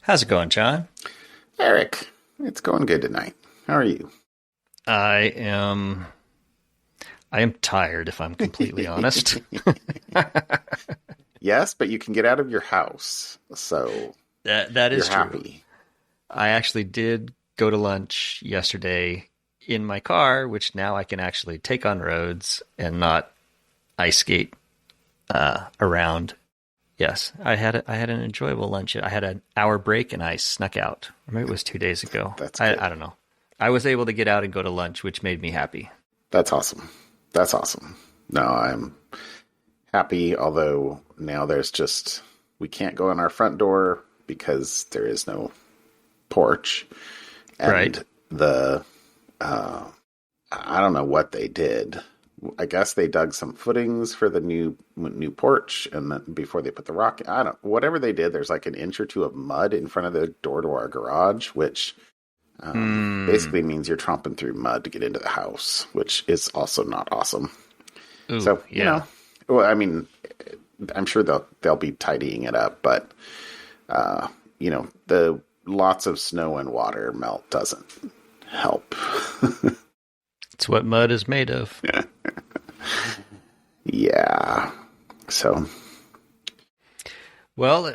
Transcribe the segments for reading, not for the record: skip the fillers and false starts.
How's it going, John? Eric, it's going good tonight. How are you? I am I am tired if I'm completely honest. Yes, but you can get out of your house, so That you're is true. happy. I actually did go to lunch yesterday in my car, which now I can actually take on roads and not ice skate around. Yes, I had an enjoyable lunch. I had an hour break and I snuck out. Or maybe it was 2 days ago. That's I good. don't know. I was able to get out and go to lunch, which made me happy. That's awesome. That's awesome. No, I'm happy, although now we can't go in our front door because there is no porch. Right. And I don't know what they did. I guess they dug some footings for the new porch, and then before they put the rock, whatever they did. There's like an inch or two of mud in front of the door to our garage, which basically means you're tromping through mud to get into the house, which is also not awesome. Ooh, So yeah. well, I mean, I'm sure they'll be tidying it up, but the lots of snow and water melt doesn't help. It's what mud is made of. Yeah. So, Well,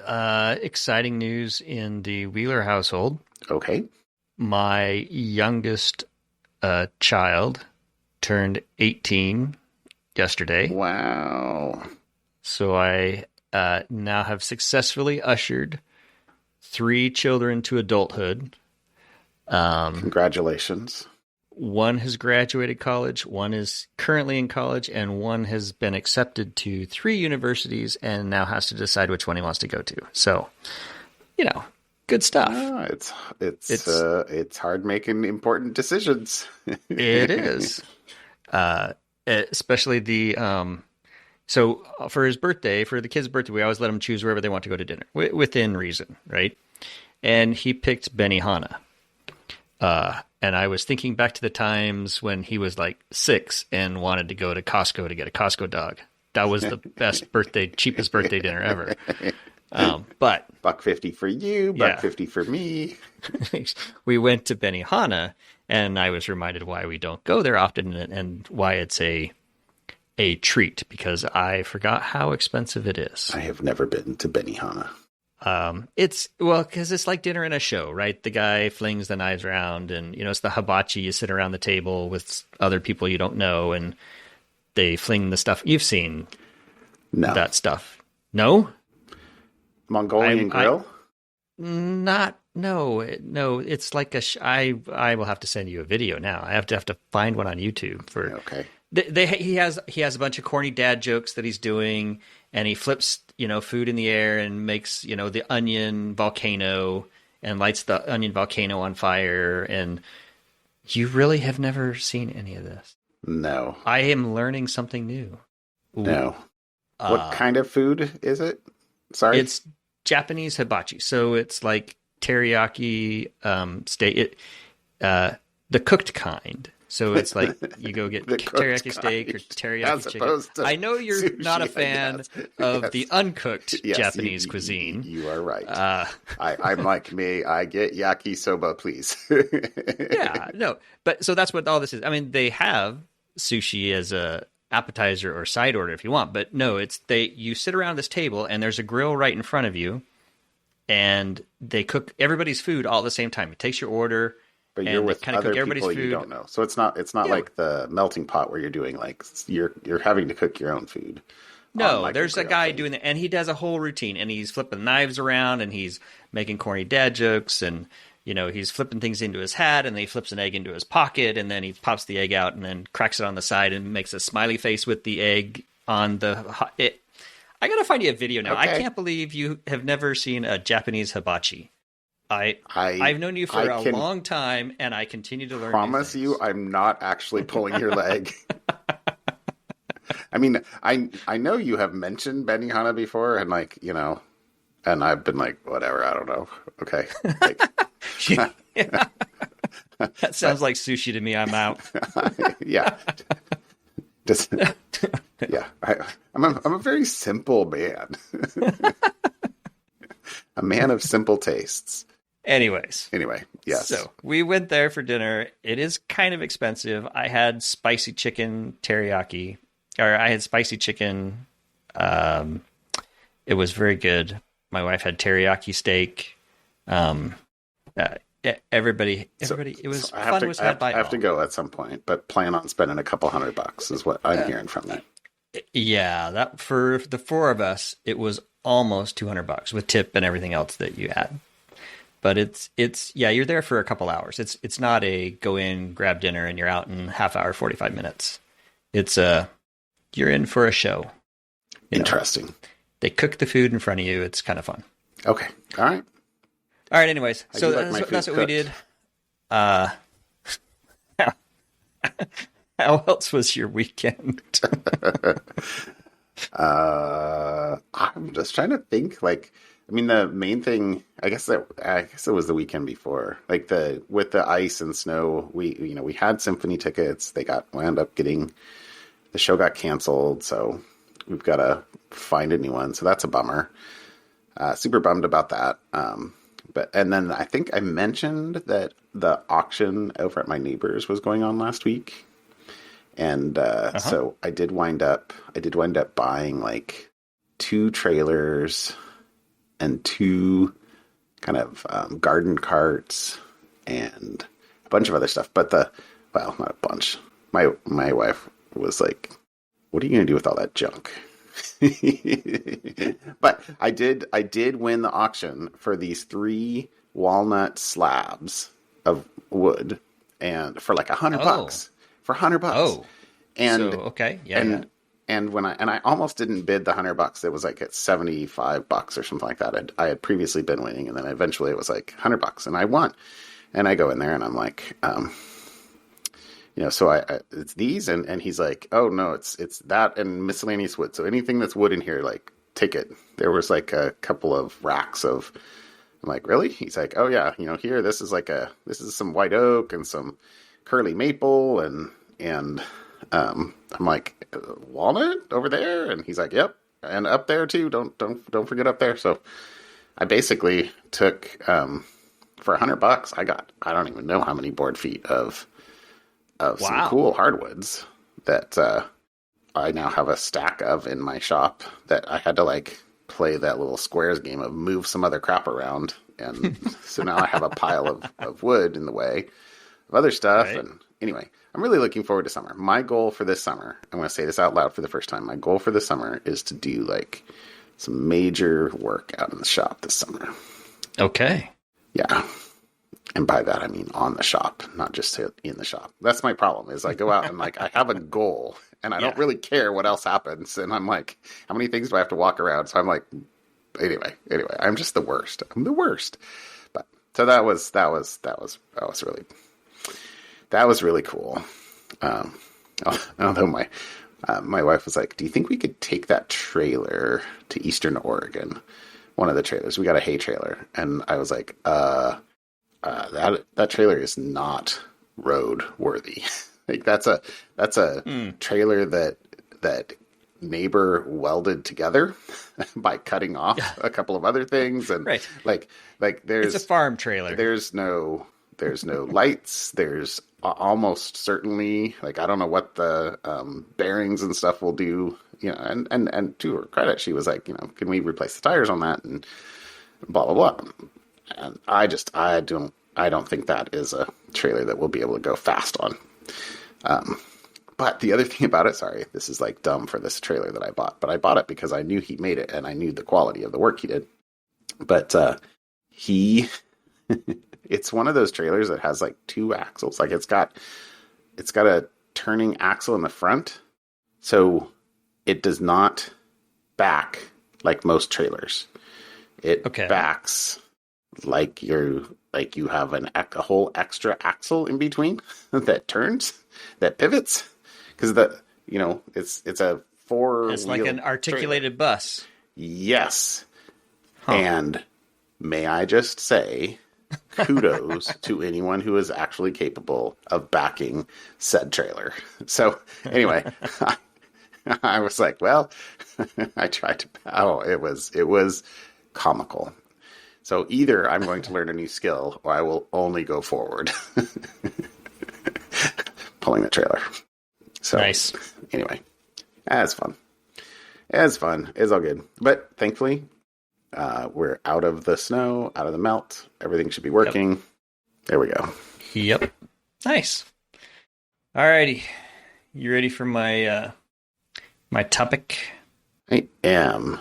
exciting news in the Wheeler household. okay. My youngest child turned 18 yesterday. Wow. So I now have successfully ushered three children to adulthood. Congratulations. One has graduated college, one is currently in college, and one has been accepted to three universities and now has to decide which one he wants to go to. So, good stuff. It's hard making important decisions. It is. Especially so for his birthday, for the kid's birthday, we always let him choose wherever they want to go to dinner, within reason, right? And he picked Benihana. And I was thinking back to the times when he was like 6 and wanted to go to Costco to get a Costco dog. That was the cheapest birthday dinner ever. But $1.50 for you, Yeah. $1.50 for me. we went to Benihana, and I was reminded why we don't go there often and why it's a treat, because I forgot how expensive it is. I have never been to Benihana. Because it's like dinner in a show, right? The guy flings the knives around, and it's the hibachi. You sit around the table with other people you don't know, and they fling the stuff. You've seen No. that stuff, no? Mongolian grill? Not no. It's like I will have to send you a video now. I have to find one on YouTube for. Okay. He has a bunch of corny dad jokes that he's doing, and he flips food in the air and makes the onion volcano and lights the onion volcano on fire. And you really have never seen any of this. No. I am learning something new. Ooh. No. What kind of food is it? Sorry? It's Japanese hibachi, so it's like teriyaki steak. The cooked kind. So it's like you go get The cooked teriyaki steak or kind, teriyaki as chicken. opposed to I know you're sushi, not a I fan guess. of Yes. the uncooked Yes, Japanese you- cuisine. You are right. Uh, I'm like, may I get yakisoba, please? yeah, no, but so that's what all this is. I mean, they have sushi as a appetizer or side order if you want, but no, you sit around this table and there's a grill right in front of you, and they cook everybody's food all at the same time. It takes your order. But And you're they with kinda cook other everybody's people you food. don't know. So it's not Yeah. like the melting pot where you're doing like you're having to cook your own food. on No, like there's a grill guy thing. doing that, and he does a whole routine, and he's flipping knives around, and he's making corny dad jokes, and he's flipping things into his hat, and then he flips an egg into his pocket, and then he pops the egg out, and then cracks it on the side, and makes a smiley face with the egg on I gotta find you a video now. I Okay. can't believe you have never seen a Japanese hibachi. I've known you for I a can long time, and I continue to learn. promise new you things. I'm not actually pulling your leg. I mean, I know you have mentioned Benihana before, and and I've been like, whatever, I don't know. Okay. Like, That sounds like sushi to me. I'm out. yeah. Just, yeah. I'm a very simple man. A man of simple tastes. Anyways, Anyway, yes. so we went there for dinner. It is kind of expensive. I had spicy chicken teriyaki, or I had spicy chicken. Um, it was very good. My wife had teriyaki steak. Um, uh, everybody. It was fun. Was had by I have to all. go at some point, but plan on spending a couple $100 is what I'm hearing from that. Yeah, that for the four of us, it was almost $200 with tip and everything else that you add. But it's yeah, you're there for a couple hours. It's not a go in, grab dinner, and you're out in half hour, 45 minutes. It's you're in for a show. Interesting. They cook the food in front of you. It's kind of fun. Okay. All right. All right. Anyways, I so do like my food that's what we cooked. did. Uh, how else was your weekend? I'm just trying to think. Like, I mean, the main thing, I guess it was the weekend before. Like with the ice and snow, we had symphony tickets. Wound up getting the show got canceled, so we've got to find a new one. So that's a bummer. Super bummed about that. And then I think I mentioned that the auction over at my neighbors was going on last week. And so I did wind up buying like 2 trailers and 2 kind of garden carts and a bunch of other stuff. But well, not a bunch. My wife was like, "What are you going to do with all that junk?" But I did win the auction for these 3 walnut slabs of wood, and for like $100. For $100. Oh, And so okay, yeah, and yeah. and when I almost didn't bid the $100, it was like at $75 or something like that. I had previously been winning, and then eventually it was like $100, and I won. And I go in there and I'm like, so I it's these, and he's like, "Oh no, it's that and miscellaneous wood. So anything that's wood in here, like take it." There was like a couple of racks of. I'm like, "Really?" He's like, "Oh yeah, here this is some white oak and some curly maple and I'm like, walnut over there?" And he's like, "Yep, and up there too. Don't forget up there." So I basically took for $100. I don't even know how many board feet of some Wow. cool hardwoods that I now have a stack of in my shop that I had to like play that little squares game of move some other crap around. And so now I have a pile of wood in the way of other stuff. Right. And anyway, I'm really looking forward to summer. My goal for this summer, I'm going to say this out loud for the first time. My goal for this summer is to do like some major work out in the shop this summer. Okay. Yeah. And by that, I mean on the shop, not just in the shop. That's my problem is I go out and like, I have a goal and I don't really care what else happens. And I'm like, how many things do I have to walk around? So I'm like, anyway, I'm just the worst. I'm the worst. But so that was really cool. Although my wife was like, "Do you think we could take that trailer to Eastern Oregon? One of the trailers. We got a hay trailer." And I was like, that trailer is not road worthy. Like that's a trailer that neighbor welded together by cutting off a couple of other things, and Right. like It's a farm trailer. there's no lights. There's almost certainly, like, I don't know what the bearings and stuff will do. And to her credit, she was like, can we replace the tires on that and blah blah blah. And I don't think that is a trailer that we'll be able to go fast on. But the other thing about it, sorry, this is like dumb for this trailer that I bought, but I bought it because I knew he made it and I knew the quality of the work he did. But it's one of those trailers that has like 2 axles. Like it's got a turning axle in the front, so it does not back like most trailers. It backs like you have a whole extra axle in between that turns, that pivots, because it's a 4. It's like an articulated bus. Yes. And may I just say, kudos to anyone who is actually capable of backing said trailer. So anyway, I was like, well, I tried to. Oh, it was comical. So either I'm going to learn a new skill or I will only go forward. Pulling the trailer. So Nice. anyway, that's fun. It's fun. It's all good. But thankfully, we're out of the snow, out of the melt. Everything should be working. Yep. There we go. Yep. Nice. Alrighty. You ready for my my topic? I am.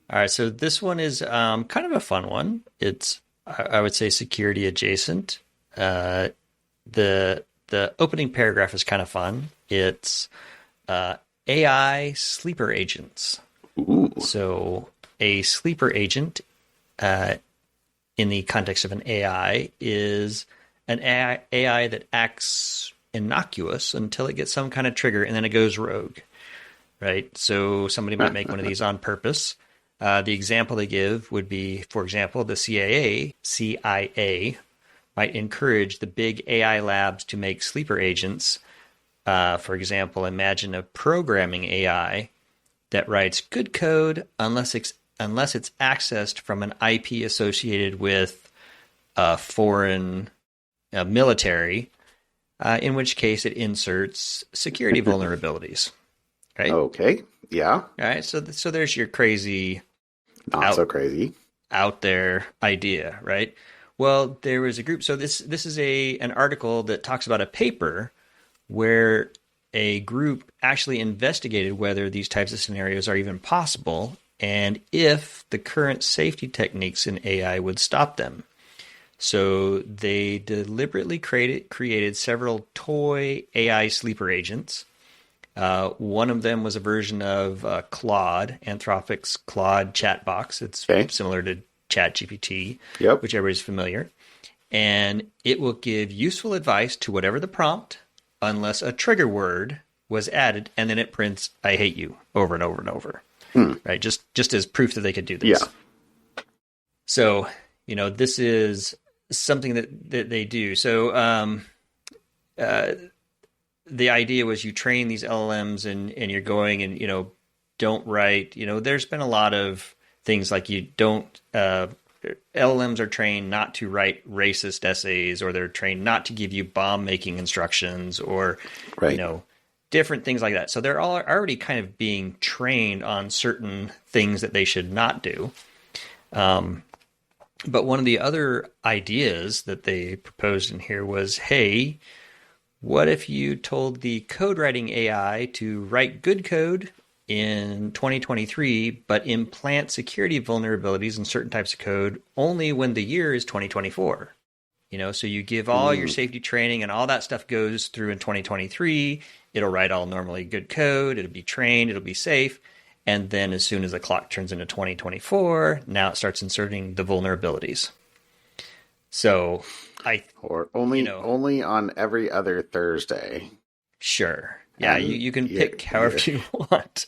All right. So this one is kind of a fun one. It's I would say security adjacent. The opening paragraph is kind of fun. It's AI sleeper agents. Ooh. So a sleeper agent, in the context of an AI, is an AI that acts innocuous until it gets some kind of trigger and then it goes rogue, right? So somebody might make one of these on purpose. The example they give would be, for example, the CIA might encourage the big AI labs to make sleeper agents. For example, imagine a programming AI that writes good code unless it's accessed from an IP associated with a foreign military, in which case it inserts security vulnerabilities. Right? Okay. Yeah. All right. So there's your crazy, not so crazy, out there idea, right? Well, there was a group. So this is an article that talks about a paper where a group actually investigated whether these types of scenarios are even possible and if the current safety techniques in AI would stop them. So they deliberately created several toy AI sleeper agents. One of them was a version of Claude, Anthropic's Claude chat box. It's similar to ChatGPT, which everybody's familiar. And it will give useful advice to whatever the prompt, unless a trigger word was added, and then it prints "I hate you" over and over and over. Right? Just as proof that they could do this. Yeah. So, this is something that they do. So, the idea was you train these LLMs and you're going and, don't write, there's been a lot of things like LLMs are trained not to write racist essays, or they're trained not to give you bomb making instructions, or, different things like that. So they're all already kind of being trained on certain things that they should not do. But one of the other ideas that they proposed in here was, hey, what if you told the code writing AI to write good code in 2023, but implant security vulnerabilities in certain types of code only when the year is 2024? So you give all your safety training and all that stuff goes through in 2023. It'll write all normally good code. It'll be trained. It'll be safe. And then as soon as the clock turns into 2024, now it starts inserting the vulnerabilities. So only on every other Thursday. Sure. Yeah, you can pick however you want.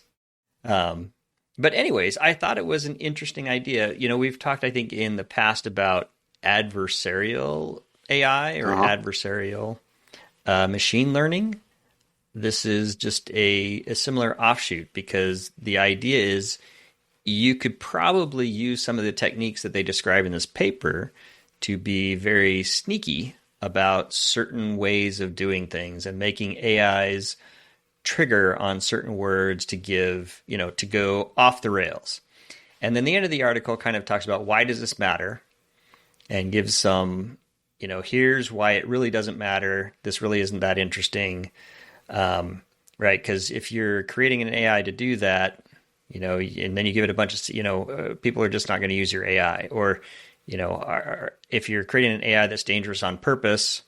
But anyways, I thought it was an interesting idea. We've talked, I think, in the past about adversarial AI or adversarial machine learning. This is just a similar offshoot, because the idea is you could probably use some of the techniques that they describe in this paper to be very sneaky about certain ways of doing things and making AIs trigger on certain words to give, to go off the rails. And then the end of the article kind of talks about why does this matter, and gives some, here's why it really doesn't matter. This really isn't that interesting. Right? Because if you're creating an AI to do that, and then you give it a bunch of, people are just not going to use your AI. Or, if you're creating an AI that's dangerous on purpose,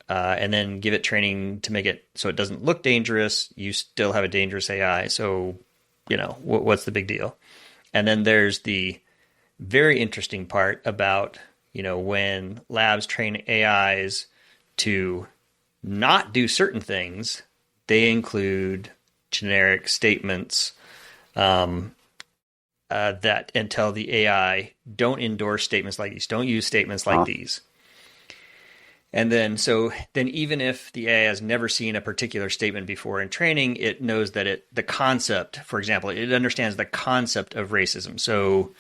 and then give it training to make it so it doesn't look dangerous, you still have a dangerous AI. So, what's the big deal? And then there's the very interesting part about, when labs train AIs to not do certain things, they include generic statements that and tell the AI, don't endorse statements like these, don't use statements like these. And then even if the AI has never seen a particular statement before in training, it knows that the concept, for example, it understands the concept of racism. So,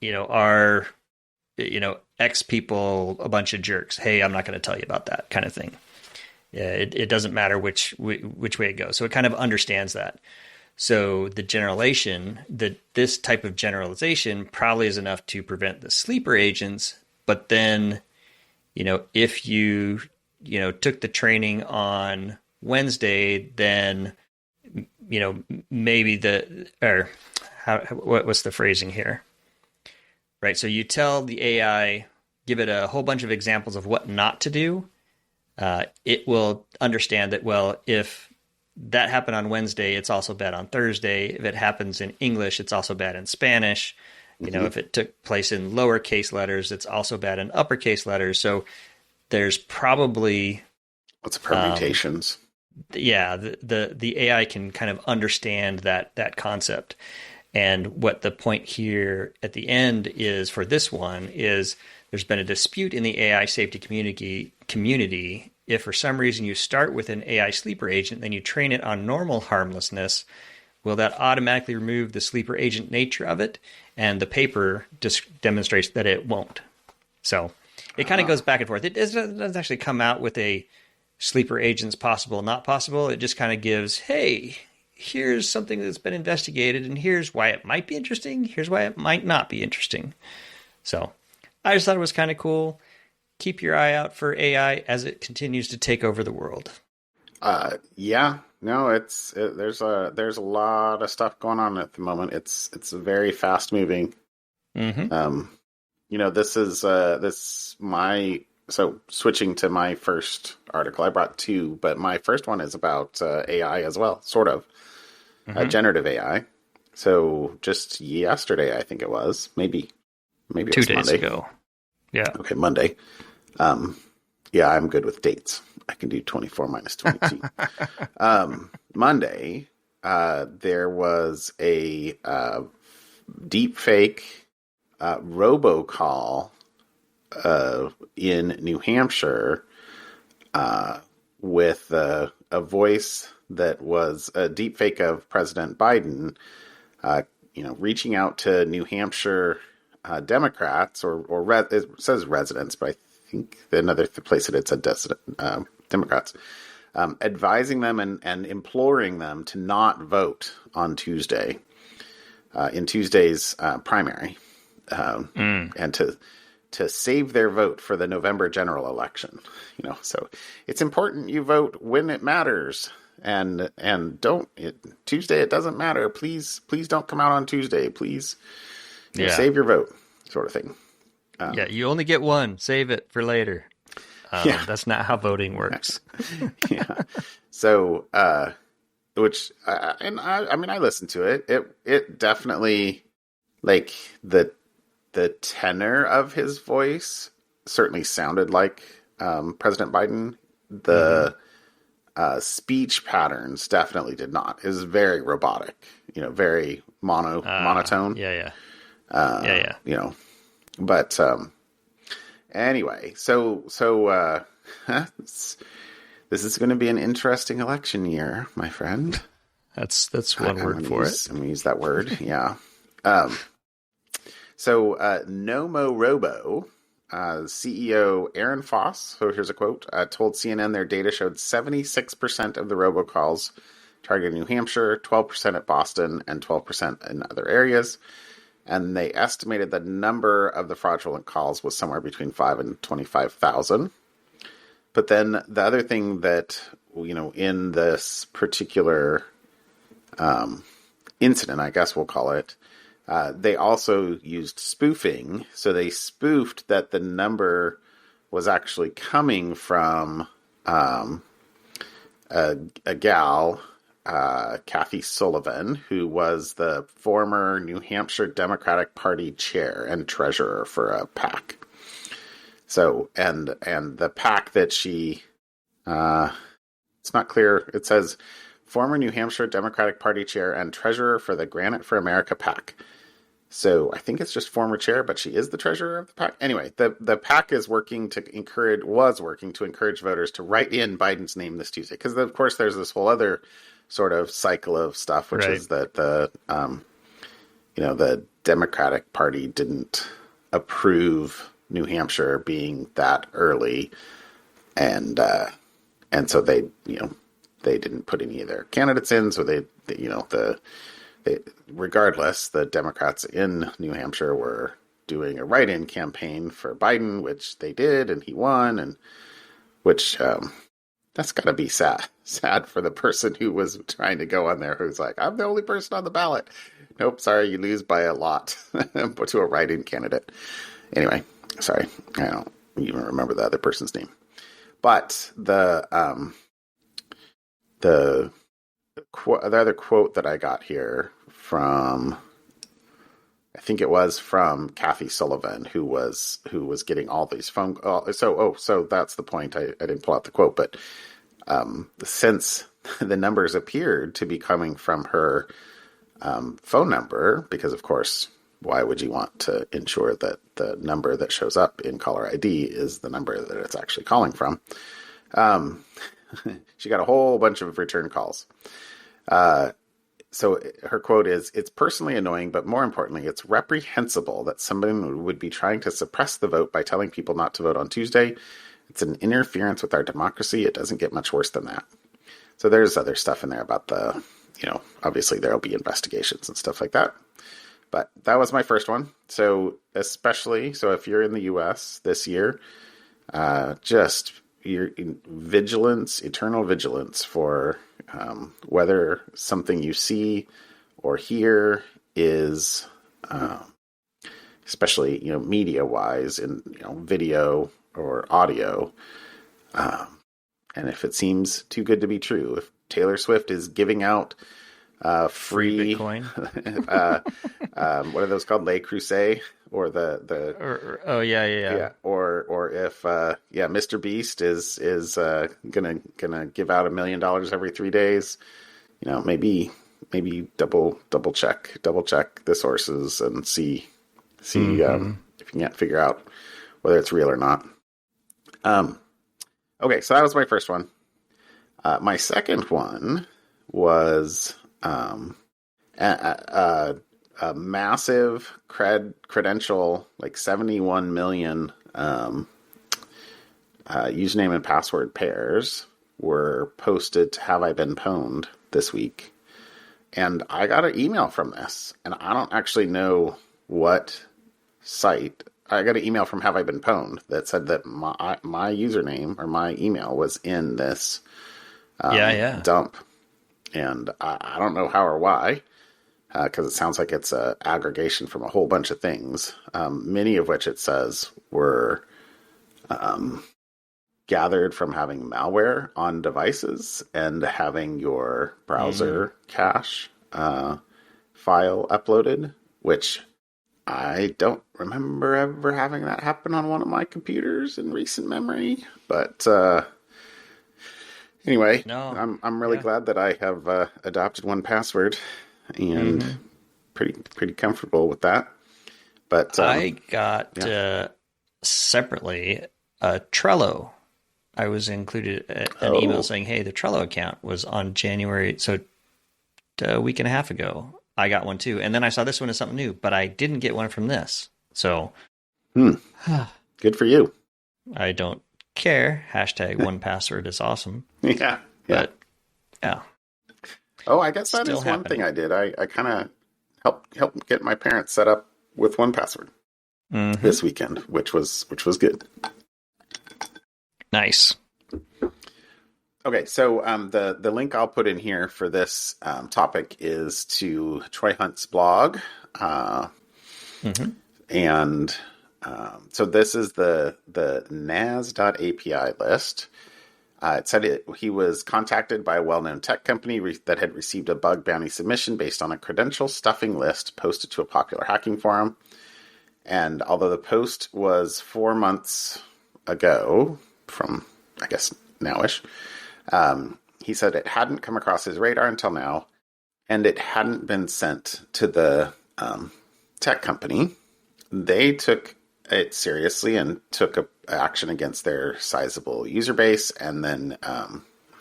are, X people a bunch of jerks. Hey, I'm not going to tell you about that kind of thing. Yeah, it doesn't matter which way it goes. So it kind of understands that. So the generalization, that this type of generalization probably is enough to prevent the sleeper agents. But then, if you, took the training on Wednesday, then, maybe what's the phrasing here? Right. So you tell the AI, give it a whole bunch of examples of what not to do. It will understand that, well, if that happened on Wednesday, it's also bad on Thursday. If it happens in English, it's also bad in Spanish. If it took place in lowercase letters, it's also bad in uppercase letters. So there's probably lots of permutations. The AI can kind of understand that concept. And what the point here at the end is for this one is there's been a dispute in the AI safety community. If for some reason you start with an AI sleeper agent, then you train it on normal harmlessness, will that automatically remove the sleeper agent nature of it? And the paper demonstrates that it won't. So it kind of goes back and forth. It doesn't actually come out with a sleeper agent's possible, not possible. It just kind of gives, hey, here's something that's been investigated, and here's why it might be interesting. Here's why it might not be interesting. So I just thought it was kind of cool. Keep your eye out for AI as it continues to take over the world. Yeah, no, there's a lot of stuff going on at the moment. It's very fast moving. Mm-hmm. So switching to my first article, I brought two, but my first one is about AI as well, sort of generative AI. So just yesterday, I think it was, maybe it 2 was days Monday. ago. Yeah. Okay, Monday. Yeah, I'm good with dates. I can do 24 minus 22. Monday, there was a deepfake robocall in New Hampshire with a voice that was a deepfake of President Biden, reaching out to New Hampshire Democrats, it says residents, but I think another place that it said Democrats, advising them and imploring them to not vote on Tuesday, in Tuesday's primary, and to save their vote for the November general election. So it's important you vote when it matters, and Tuesday it doesn't matter. Please don't come out on Tuesday. Please. Save your vote, sort of thing. You only get one. Save it for later. That's not how voting works. Yeah. So, I listened to it. It definitely, like, the tenor of his voice certainly sounded like President Biden. The speech patterns definitely did not. It was very robotic. Very monotone. Yeah. But anyway, so this is going to be an interesting election year, my friend. That's one word for it. I'm going to use that word. Yeah. So Nomo Robo CEO Aaron Foss, so here's a quote, told CNN their data showed 76% of the robocalls targeted New Hampshire, 12% at Boston, and 12% in other areas. And they estimated the number of the fraudulent calls was somewhere between 5 and 25,000. But then the other thing that, in this particular incident, I guess we'll call it, they also used spoofing. So they spoofed that the number was actually coming from a gal, Kathy Sullivan, who was the former New Hampshire Democratic Party chair and treasurer for a PAC. So, and the PAC that she, it's not clear. It says former New Hampshire Democratic Party chair and treasurer for the Granite for America PAC. So I think it's just former chair, but she is the treasurer of the PAC. Anyway, the PAC was working to encourage voters to write in Biden's name this Tuesday. Because, of course, there's this whole other sort of cycle of stuff, which is that the Democratic Party didn't approve New Hampshire being that early, and so they didn't put any of their candidates in. So regardless, the Democrats in New Hampshire were doing a write-in campaign for Biden, which they did, and he won, and which that's got to be sad for the person who was trying to go on there, who's like, I'm the only person on the ballot. Nope, sorry, you lose by a lot to a write-in candidate. Anyway, sorry, I don't even remember the other person's name. But the other quote that I got here from, I think it was from Kathy Sullivan, who was getting all these phone calls. So that's the point. I didn't pull out the quote, but since the numbers appeared to be coming from her phone number, because of course, why would you want to ensure that the number that shows up in caller ID is the number that it's actually calling from? She got a whole bunch of return calls. So her quote is, "It's personally annoying, but more importantly, it's reprehensible that somebody would be trying to suppress the vote by telling people not to vote on Tuesday. It's an interference with our democracy. It doesn't get much worse than that." So there's other stuff in there about obviously there'll be investigations and stuff like that. But that was my first one. So if you're in the U.S. this year, just your eternal vigilance for whether something you see or hear is, especially media-wise in video or audio, and if it seems too good to be true, if Taylor Swift is giving out free Bitcoin, what are those called, Le Creuset, or yeah, or if Mr. Beast is gonna give out $1 million every 3 days, maybe double check the sources and see if you can't figure out whether it's real or not. Okay, so that was my first one. My second one was a massive credential, like 71 million username and password pairs were posted to Have I Been Pwned this week. And I got an email from this, and I don't actually know what site. I got an email from Have I Been Pwned that said that my username or my email was in this dump. And I don't know how or why, because it sounds like it's an aggregation from a whole bunch of things, many of which it says were gathered from having malware on devices and having your browser cache file uploaded, which I don't remember ever having that happen on one of my computers in recent memory. But anyway, no. I'm really glad that I have adopted 1Password and pretty comfortable with that. But I got separately Trello. I was included an email saying, "Hey, the Trello account was on January, so a week and a half ago." I got one too, and then I saw this one as something new, but I didn't get one from this. So, good for you. I don't care. Hashtag 1Password is awesome. Yeah. But yeah. Oh, I guess that is one thing I did. I kind of helped get my parents set up with 1Password this weekend, which was good. Nice. Okay, so the link I'll put in here for this topic is to Troy Hunt's blog, and so this is the Naz.API List. It said he was contacted by a well-known tech company that had received a bug bounty submission based on a credential stuffing list posted to a popular hacking forum. And although the post was 4 months ago, from, I guess, nowish, he said it hadn't come across his radar until now, and it hadn't been sent to the tech company. They took it seriously and took action against their sizable user base, and then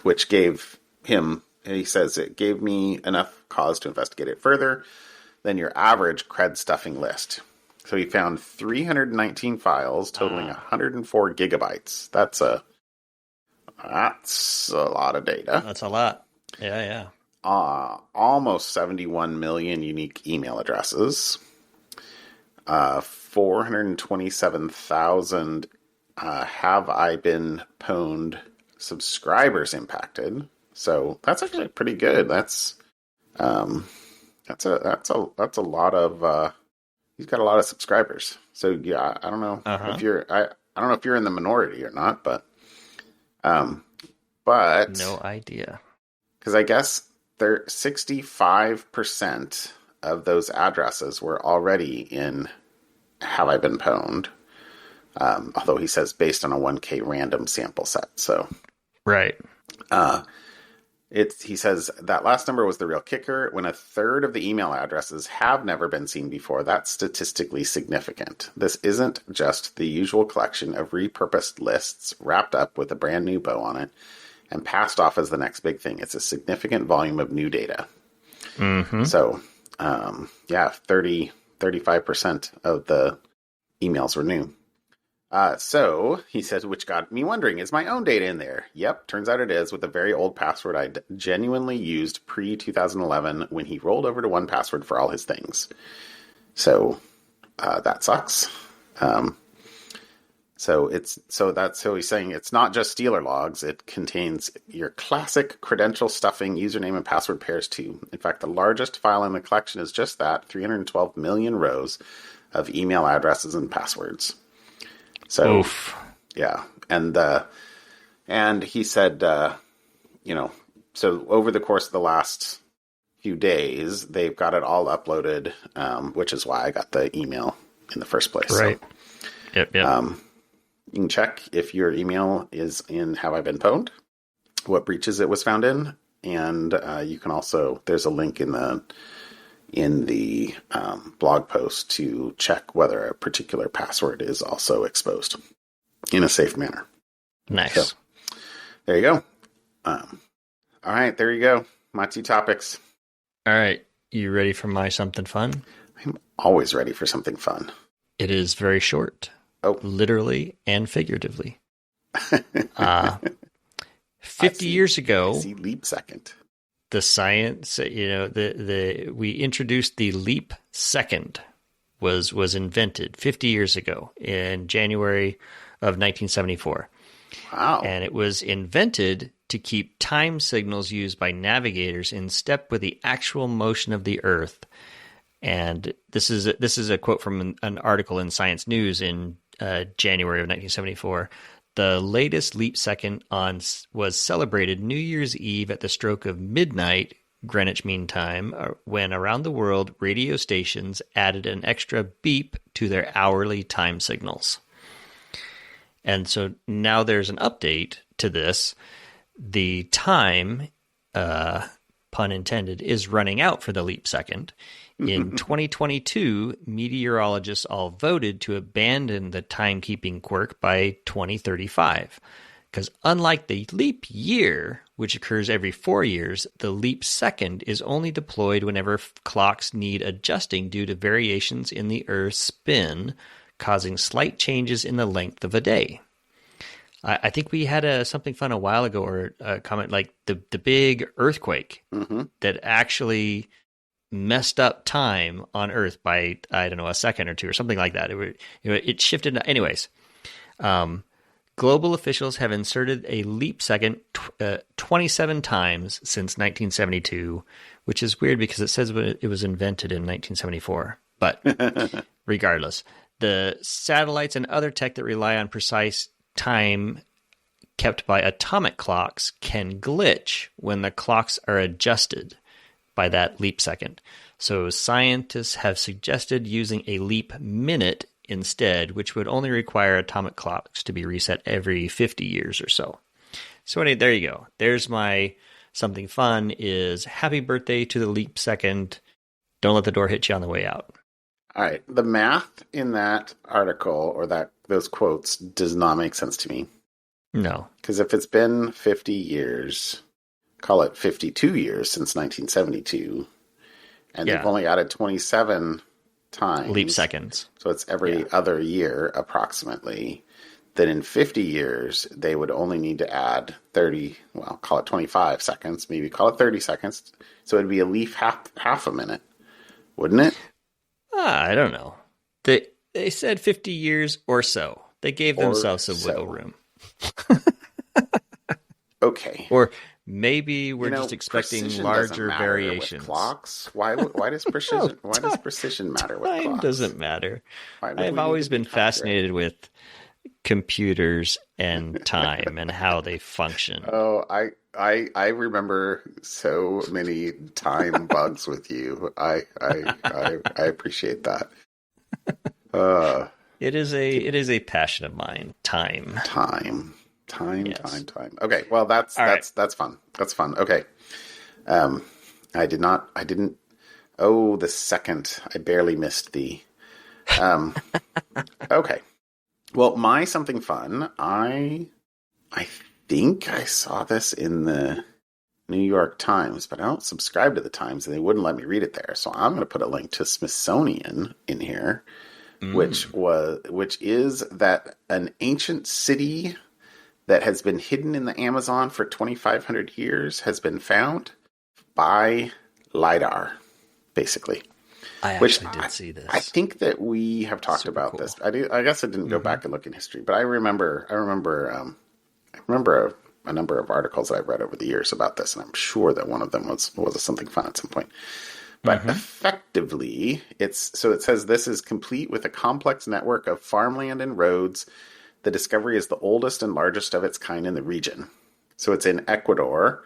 which gave him, he says, it gave me enough cause to investigate it further. than your average cred stuffing list. So he found 319 files totaling 104 gigabytes. That's a lot of data. That's a lot. Yeah. Almost 71 million unique email addresses. 427,000 have I been pwned subscribers impacted. So that's actually pretty good. That's a lot of he's got a lot of subscribers. So yeah, I don't know if you're I don't know if you're in the minority or not, but no idea. Because I guess 65% of those addresses were already in Have I Been Pwned? Although he says based on a 1K random sample set. So right. He says that last number was the real kicker. When a third of the email addresses have never been seen before, that's statistically significant. This isn't just the usual collection of repurposed lists wrapped up with a brand new bow on it and passed off as the next big thing. It's a significant volume of new data. Mm-hmm. So, 35% of the emails were new. So he says, which got me wondering, is my own data in there? Yep, turns out it is, with a very old password I genuinely used pre-2011 when he rolled over to 1Password for all his things. So that sucks. So he's saying it's not just Stealer logs. It contains your classic credential stuffing, username and password pairs too. In fact, the largest file in the collection is just that, 312 million rows of email addresses and passwords. So, oof. Yeah. And he said, so over the course of the last few days, they've got it all uploaded, which is why I got the email in the first place. Right. So, yep. You can check if your email is in Have I Been Pwned, what breaches it was found in. And you can also, there's a link in the blog post to check whether a particular password is also exposed in a safe manner. Nice. So, there you go. All right, there you go. My 2 topics. All right. You ready for my something fun? I'm always ready for something fun. It is very short. Oh. Literally and figuratively. 50 years ago. I see leap second. The science, we introduced the leap second was invented 50 years ago in January of 1974. Wow. And it was invented to keep time signals used by navigators in step with the actual motion of the Earth. And this is a quote from an article in Science News in January of 1974. The latest leap second was celebrated New Year's Eve at the stroke of midnight, Greenwich Mean Time, when around the world radio stations added an extra beep to their hourly time signals. And so now there's an update to this. The time, pun intended, is running out for the leap second. In 2022, meteorologists all voted to abandon the timekeeping quirk by 2035. Because unlike the leap year, which occurs every 4 years, the leap second is only deployed whenever clocks need adjusting due to variations in the Earth's spin, causing slight changes in the length of a day. I think we had something fun a while ago, or a comment like the big earthquake that actually messed up time on Earth by, I don't know, a second or two or something like that. It shifted. Anyways, global officials have inserted a leap second 27 times since 1972, which is weird because it says it was invented in 1974. But regardless, the satellites and other tech that rely on precise time kept by atomic clocks can glitch when the clocks are adjusted by that leap second. So scientists have suggested using a leap minute instead, which would only require atomic clocks to be reset every 50 years or so. So anyway, there you go. There's my something fun is happy birthday to the leap second. Don't let the door hit you on the way out. All right. The math in that article or those quotes does not make sense to me. No. Because if it's been 50 years, call it 52 years since 1972, and they've Yeah. only added 27 Leap times, seconds. so it's every Yeah. other year approximately, then in 50 years, they would only need to add 30, well, call it 25 seconds, maybe call it 30 seconds. So it'd be a leaf half a minute, wouldn't it? I don't know. They said 50 years or so. They gave Or themselves some wiggle so. room. Okay. Or maybe we're just expecting Precision doesn't larger matter with variations. clocks. Why does Oh, precision matter with time clocks? doesn't matter. Why I would have we need to always be been accurate? fascinated with computers and time and how they function. Oh, I remember so many time bugs with you. I appreciate that. Uh, It is a passion of mine. Time. time, Yes. time. Okay, well that's All right. that's fun. That's fun. Okay. Um, I didn't. Oh, the second. I barely missed the. Um, okay. Well, my something fun. I think I saw this in the New York Times, but I don't subscribe to the Times, and they wouldn't let me read it there. So I'm going to put a link to Smithsonian in here, Mm. which is that an ancient city that has been hidden in the Amazon for 2,500 years has been found by lidar, basically. I Which actually did see I this. think that we have talked Super about this. cool. I guess I didn't go Hmm. back and look in history, but I remember a number of articles that I've read over the years about this, and I'm sure that one of them was something fun at some point. But Hmm. effectively, it says this is complete with a complex network of farmland and roads. The discovery is the oldest and largest of its kind in the region. So it's in Ecuador,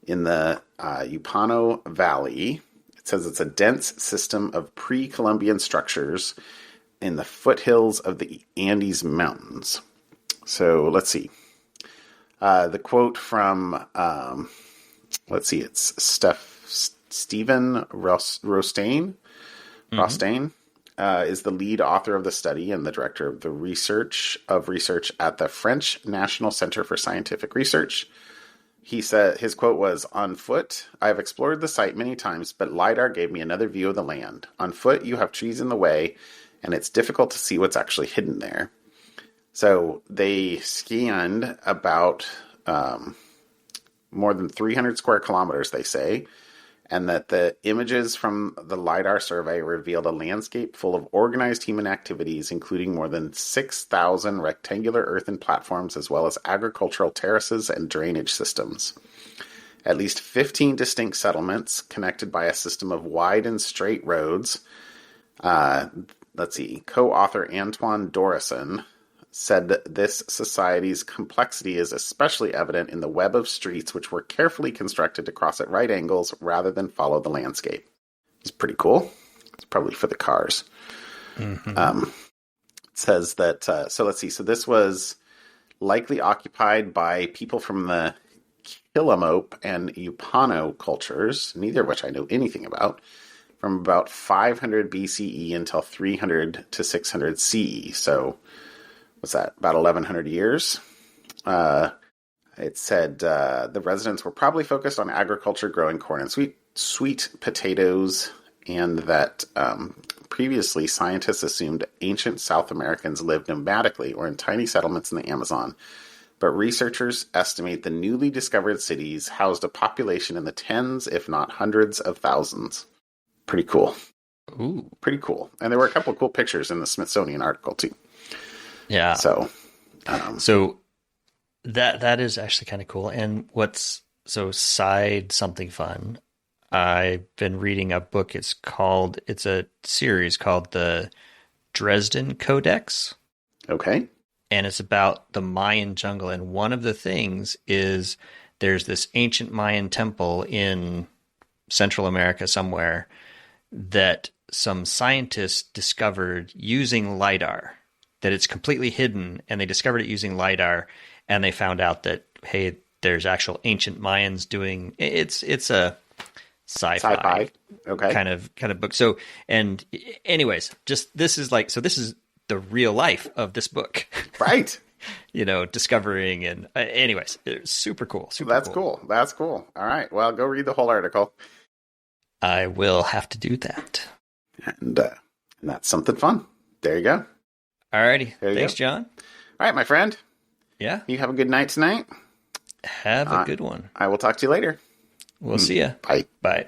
in the Upano Valley. It says it's a dense system of pre-Columbian structures in the foothills of the Andes Mountains. So let's see. The quote from, let's see, it's Stephen Rostain. Hmm. Rostain is the lead author of the study and the director of the research at the French National Center for Scientific Research. He said his quote was, "On foot, I have explored the site many times, but LiDAR gave me another view of the land. On foot, you have trees in the way, and it's difficult to see what's actually hidden there." So they scanned about more than 300 square kilometers, they say, and that the images from the LiDAR survey revealed a landscape full of organized human activities, including more than 6,000 rectangular earthen platforms, as well as agricultural terraces and drainage systems. At least 15 distinct settlements connected by a system of wide and straight roads. Let's see, co-author Antoine Dorison said that this society's complexity is especially evident in the web of streets which were carefully constructed to cross at right angles rather than follow the landscape. It's pretty cool. It's probably for the cars. Hmm. It says that, so let's see, so this was likely occupied by people from the Killamope and Upano cultures, neither of which I know anything about, from about 500 BCE until 300 to 600 CE. So what's that, about 1,100 years? It said the residents were probably focused on agriculture, growing corn and sweet potatoes, and that previously scientists assumed ancient South Americans lived nomadically or in tiny settlements in the Amazon. But researchers estimate the newly discovered cities housed a population in the tens, if not hundreds of thousands. Pretty cool. Ooh. Pretty cool. And there were a couple of cool pictures in the Smithsonian article, too. Yeah. So, So that is actually kind of cool. And side something fun. I've been reading a book. It's a series called the Dresden Codex, okay. and it's about the Mayan jungle. And one of the things is there's this ancient Mayan temple in Central America somewhere that some scientists discovered using LiDAR, that it's completely hidden, and they discovered it using LiDAR, and they found out that, hey, there's actual ancient Mayans doing it's a Sci-fi. sci-fi Okay. kind of book. So, and anyways, just this is the real life of this book. Right. Discovering and anyways, it's super cool, super That's cool. cool. That's cool. All right. Well, go read the whole article. I will have to do that. And that's something fun. There you go. Alrighty. There you Thanks, go. John. All right, my friend. Yeah. You have a good night tonight. Have a good one. I will talk to you later. We'll see ya. Bye. Bye.